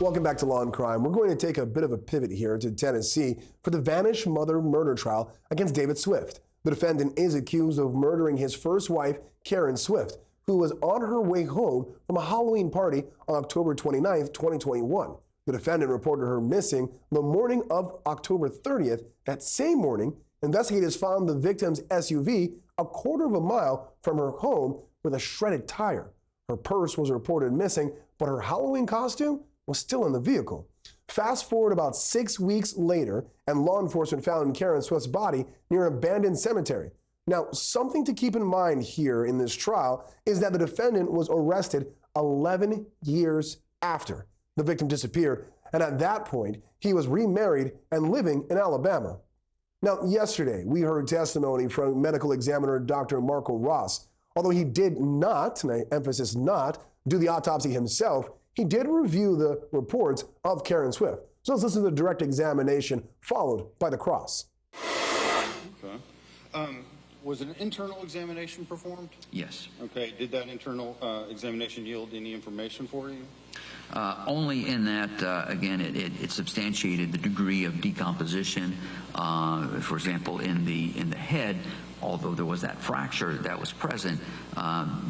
Welcome back to Law and Crime. We're going to take a bit of a pivot here to Tennessee for the vanished mother murder trial against David Swift. The defendant is accused of murdering his first wife, Karen Swift, who was on her way home from a Halloween party on October 29th, 2021. The defendant reported her missing the morning of October 30th. That same morning, investigators found the victim's SUV a quarter of a mile from her home with a shredded tire. Her purse was reported missing, but her Halloween costume was still in the vehicle. Fast forward about 6 weeks later, and law enforcement found Karen Swift's body near an abandoned cemetery. Now, something to keep in mind here in this trial is that the defendant was arrested 11 years after the victim disappeared, and at that point, he was remarried and living in Alabama. Now, yesterday, we heard testimony from medical examiner Dr. Marco Ross. Although he did not, and I emphasize not, do the autopsy himself, he did review the reports of Karen Swift. So let's listen to the direct examination followed by the cross. Okay. Was an internal examination performed? Yes. Okay. Did that internal examination yield any information for you? Only in that, again, it substantiated the degree of decomposition. For example, in the head, although there was that fracture that was present,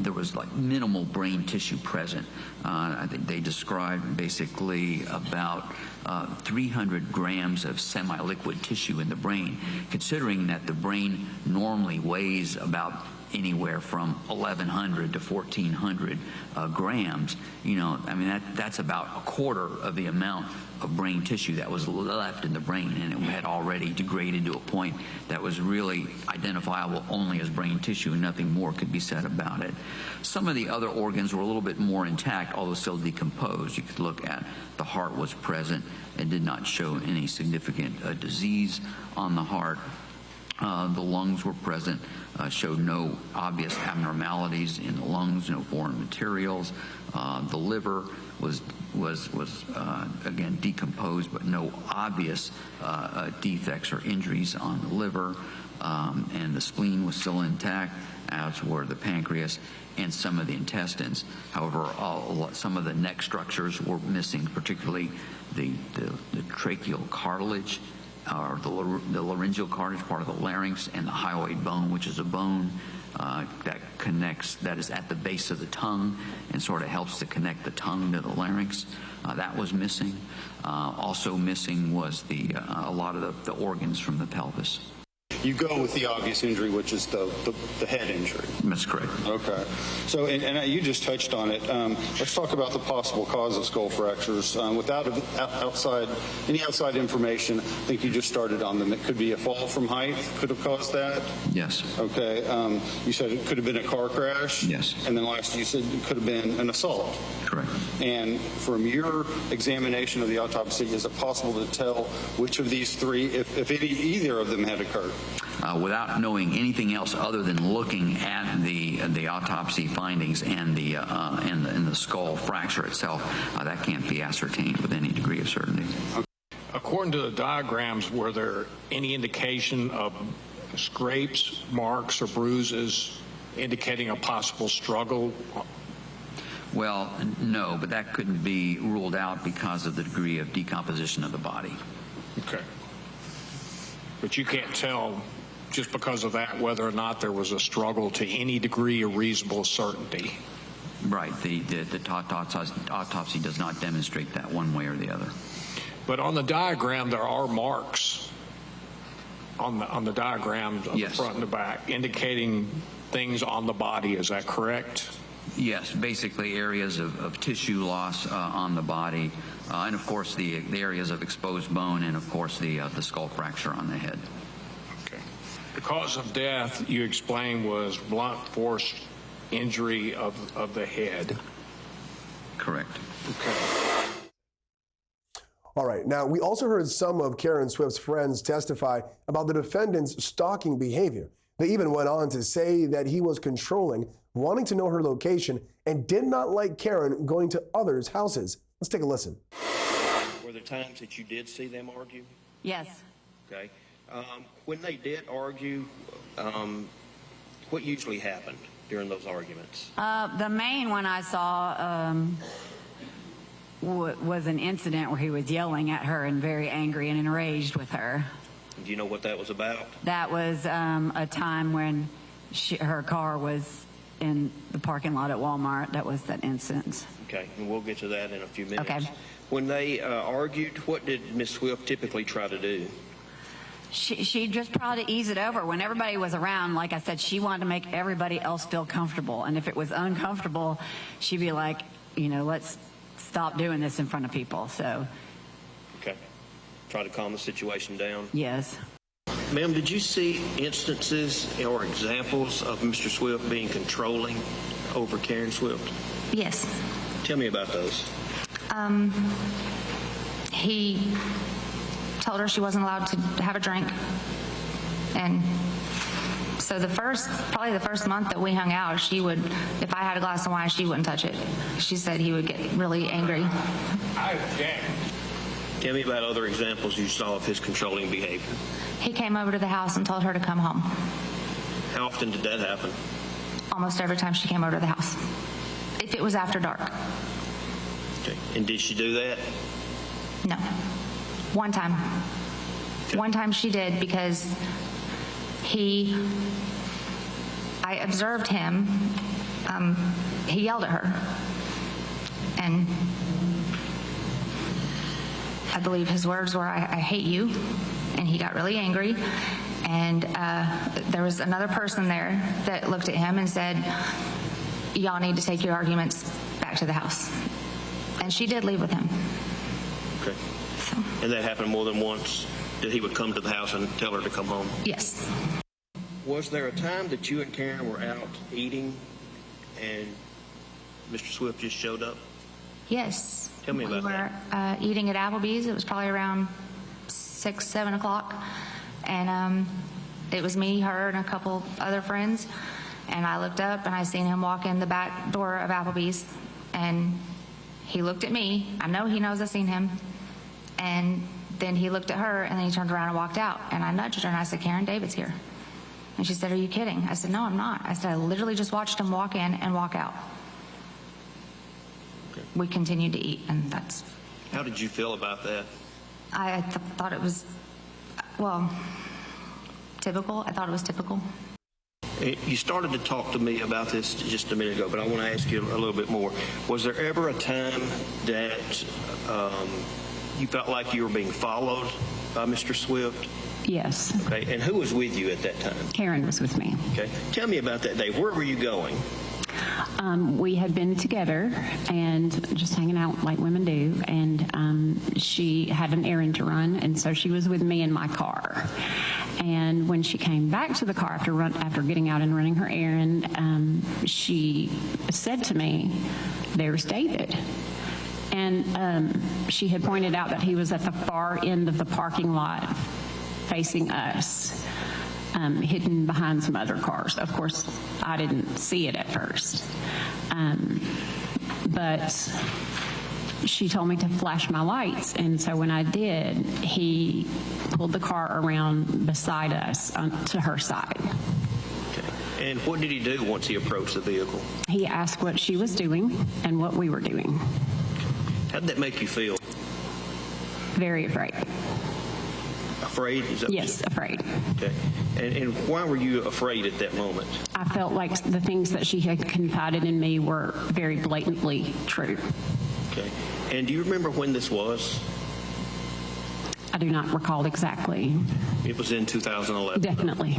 there was like minimal brain tissue present. I think they described basically about 300 grams of semi-liquid tissue in the brain, considering that the brain normally weighs about anywhere from 1,100 to 1,400 grams. You know, I mean, that's about a quarter of the amount of brain tissue that was left in the brain, and it had already degraded to a point that was really identifiable only as brain tissue, and nothing more could be said about it. Some of the other organs were a little bit more intact, although still decomposed. You could look at the heart was present and did not show any significant disease on the heart. The lungs were present, showed no obvious abnormalities in the lungs, no foreign materials. The liver was again decomposed, but no obvious defects or injuries on the liver. And the spleen was still intact, as were the pancreas and some of the intestines. However, some of the neck structures were missing, particularly the tracheal cartilage, or the laryngeal cartilage, part of the larynx, and the hyoid bone, which is a bone that connects, that is at the base of the tongue and sort of helps to connect the tongue to the larynx. That was missing. Also missing was a lot of the organs from the pelvis. You go with the obvious injury, which is the head injury. That's correct. Okay. So, and you just touched on it. Let's talk about the possible cause of skull fractures. Without any outside information, I think you just started on them. It could be a fall from height could have caused that? Yes. Okay. You said it could have been a car crash? Yes. And then last you said it could have been an assault? Correct. And from your examination of the autopsy, is it possible to tell which of these three, if either of them had occurred? Without knowing anything else other than looking at the autopsy findings and the skull fracture itself, that can't be ascertained with any degree of certainty. According to the diagrams, were there any indication of scrapes, marks, or bruises indicating a possible struggle? Well, no, but that couldn't be ruled out because of the degree of decomposition of the body. Okay. But you can't tell, just because of that, whether or not there was a struggle to any degree of reasonable certainty. Right. The autopsy does not demonstrate that one way or the other. But on the diagram, there are marks on the diagram of yes. the front and the back, indicating things on the body. Is that correct? Yes, basically areas of tissue loss on the body, and of course the areas of exposed bone, and of course the skull fracture on the head. Okay. The cause of death, you explained, was blunt force injury of the head. Correct. Okay. All right. Now, we also heard some of Karen Swift's friends testify about the defendant's stalking behavior. They even went on to say that he was controlling, wanting to know her location, and did not like Karen going to others' houses. Let's take a listen. Were there times that you did see them argue? Yes. Okay. When they did argue, what usually happened during those arguments? The main one I saw, was an incident where he was yelling at her and very angry and enraged with her. Do you know what that was about? That was a time when her car was in the parking lot at Walmart. That was that incident. Okay, and we'll get to that in a few minutes. Okay. When they argued, what did Ms. Swift typically try to do? She just tried to ease it over. When everybody was around, like I said, she wanted to make everybody else feel comfortable. And if it was uncomfortable, she'd be like, let's stop doing this in front of people. So. Okay. Try to calm the situation down. Yes. Ma'am, did you see instances or examples of Mr. Swift being controlling over Karen Swift? Yes. Tell me about those. He told her she wasn't allowed to have a drink. And so probably the first month that we hung out, she would, if I had a glass of wine, she wouldn't touch it. She said he would get really angry. I object. Tell me about other examples you saw of his controlling behavior. He came over to the house and told her to come home. How often did that happen? Almost every time she came over to the house. If it was after dark. Okay. And did she do that? No. One time. Okay. One time she did because I observed him, he yelled at her. And I believe his words were, I hate you. And he got really angry. And there was another person there that looked at him and said, y'all need to take your arguments back to the house. And she did leave with him. Okay. So, And that happened more than once? That he would come to the house and tell her to come home? yes. Was there a time that you and Karen were out eating and Mr. Swift just showed up? Yes. Tell me about We were eating at Applebee's. It was probably around 6, 7 o'clock. And it was me, her, and a couple other friends. And I looked up and I seen him walk in the back door of Applebee's. And he looked at me. I know he knows I seen him. And then he looked at her and then he turned around and walked out. And I nudged her and I said, Karen, David's here. And she said, are you kidding? I said, no, I'm not. I said, I literally just watched him walk in and walk out. Okay. We continued to eat, and that's... How did you feel about that? I thought it was, well, typical. I thought it was typical. You started to talk to me about this just a minute ago, but I want to ask you a little bit more. Was there ever a time that you felt like you were being followed by Mr. Swift? Yes. Okay, and who was with you at that time? Karen was with me. Okay, tell me about that day. Where were you going? We had been together and just hanging out like women do, and she had an errand to run, and so she was with me in my car. And when she came back to the car after getting out and running her errand, she said to me, there's David. And she had pointed out that he was at the far end of the parking lot facing us, hidden behind some other cars. Of course, I didn't see it at first. But she told me to flash my lights, and so when I did, he pulled the car around beside us to her side. Okay. And what did he do once he approached the vehicle? He asked what she was doing and what we were doing. How did that make you feel? Very afraid. Afraid? Is that Yes, afraid. Okay. And why were you afraid at that moment? I felt like the things that she had confided in me were very blatantly true. Okay. And do you remember when this was? I do not recall exactly. It was in 2011. Definitely.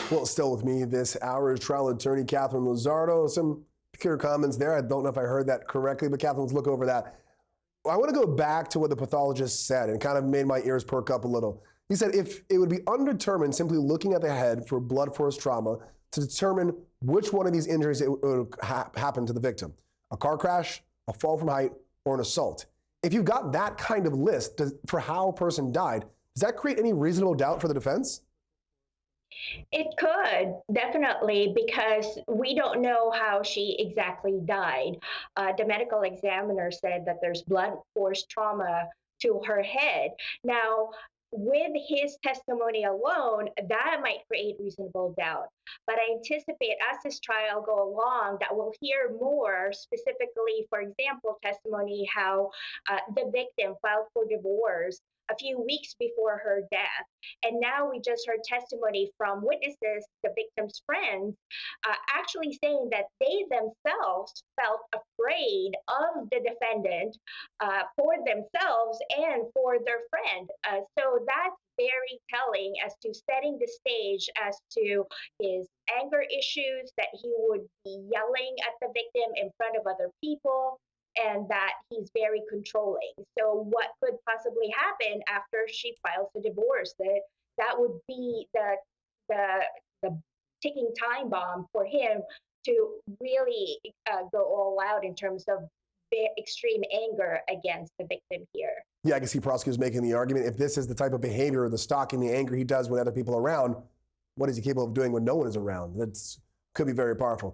Well, still with me this hour is trial attorney Catherine Luzardo. Some peculiar comments there. I don't know if I heard that correctly, but Catherine, let's look over that. I want to go back to what the pathologist said and kind of made my ears perk up a little. He said if it would be undetermined simply looking at the head for blunt force trauma to determine which one of these injuries it would happen to the victim, a car crash, a fall from height, or an assault. If you've got that kind of list for how a person died, does that create any reasonable doubt for the defense? It could, definitely, because we don't know how she exactly died. The medical examiner said that there's blunt force trauma to her head. Now, with his testimony alone, that might create reasonable doubt. But I anticipate as this trial go along that we'll hear more, specifically, for example, testimony how the victim filed for divorce a few weeks before her death. And now we just heard testimony from witnesses, the victim's friends, actually saying that they themselves felt afraid of the defendant for themselves and for their friend. So that's very telling as to setting the stage as to his anger issues, that he would be yelling at the victim in front of other people, and that he's very controlling. So what could possibly happen after she files a divorce? That would be the ticking time bomb for him to really go all out in terms of extreme anger against the victim here. Yeah, I can see prosecutors making the argument, if this is the type of behavior, the stalking, the anger he does when other people are around, what is he capable of doing when no one is around? That could be very powerful.